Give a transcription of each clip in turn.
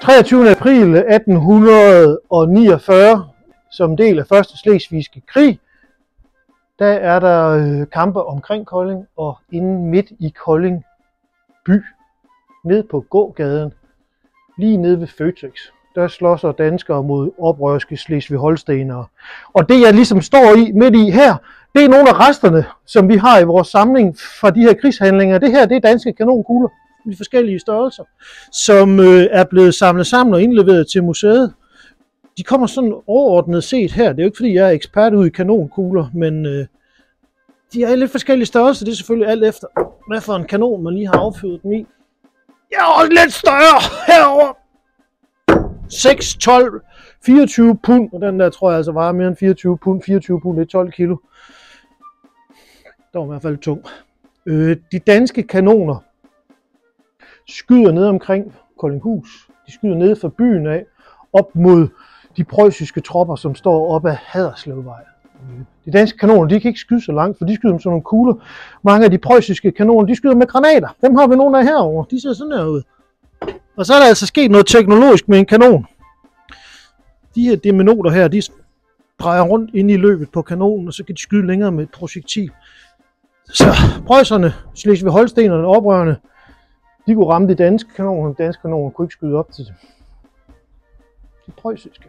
23. april 1849, som del af Første Slesvigske Krig, der er der kampe omkring Kolding og inde midt i Kolding by, ned på gågaden, lige nede ved Føtex. Der slås danskere mod oprørske Slesvig-Holstenere. Og det jeg ligesom står i midt i her, det er nogle af resterne, som vi har i vores samling fra de her krigshandlinger. Det her, det er danske kanonkugler i forskellige størrelser, som er blevet samlet sammen og indleveret til museet. De kommer sådan overordnet set her. Det er jo ikke fordi jeg er ekspert ud i kanonkugler, men de er i lidt forskellige størrelser. Det er selvfølgelig alt efter, hvad for en kanon man lige har affyret dem i. Jeg er også lidt større herover. 6, 12, 24 pund, og den der tror jeg altså var mere end 24 pund. 24 pund, det er 12 kilo. Der var i hvert fald tung. De danske kanoner skyder ned omkring Koldinghus. De skyder ned fra byen af, op mod de preussiske tropper, som står op ad Haderslevvej. De danske kanoner, de kan ikke skyde så langt, for de skyder med sådan nogle kugler. Mange af de preussiske kanoner, de skyder med granater. Dem har vi nogle af herovre. De ser sådan her ud. Og så er der altså sket noget teknologisk med en kanon. De her deminoter her, de drejer rundt ind i løbet på kanonen, og så kan de skyde længere med et projektil. Så preusserne, Slesvig-Holstenerne, oprørerne, de kunne ramme de danske kanoner, og de danske kanoner kunne ikke skyde op til dem. De preussiske.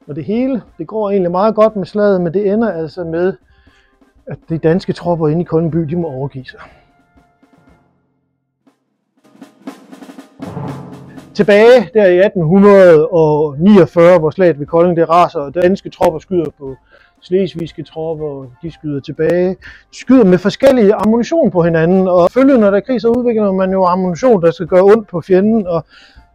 Og det hele, det går egentlig meget godt med slaget, men det ender altså med, at de danske tropper inde i Kolding by, de må overgive sig. Tilbage der i 1849, hvor slaget ved Kolding det raser, og danske tropper skyder på slesvigske tropper, og de skyder tilbage. De skyder med forskellige ammunition på hinanden, og følgende når der er krig, så udvikler man jo ammunition, der skal gøre ondt på fjenden. Og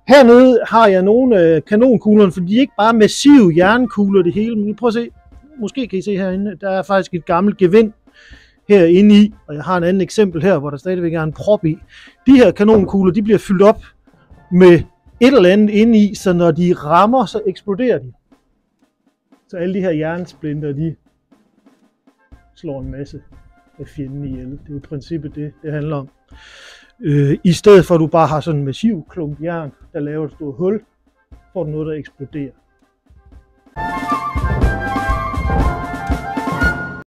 hernede har jeg nogle af kanonkuglerne, for de er ikke bare massive jernkugler det hele, men prøv at se, måske kan I se herinde, der er faktisk et gammelt gevind herinde i, og jeg har en anden eksempel her, hvor der stadigvæk er en prop i. De her kanonkugler, de bliver fyldt op med et eller andet inde i, så når de rammer, så eksploderer de. Så alle de her jernsplinter, de slår en masse af fjenden ihjel. Det er i princippet det handler om. I stedet for at du bare har sådan en massiv klump jern, der laver et stort hul, får du noget, der eksploderer.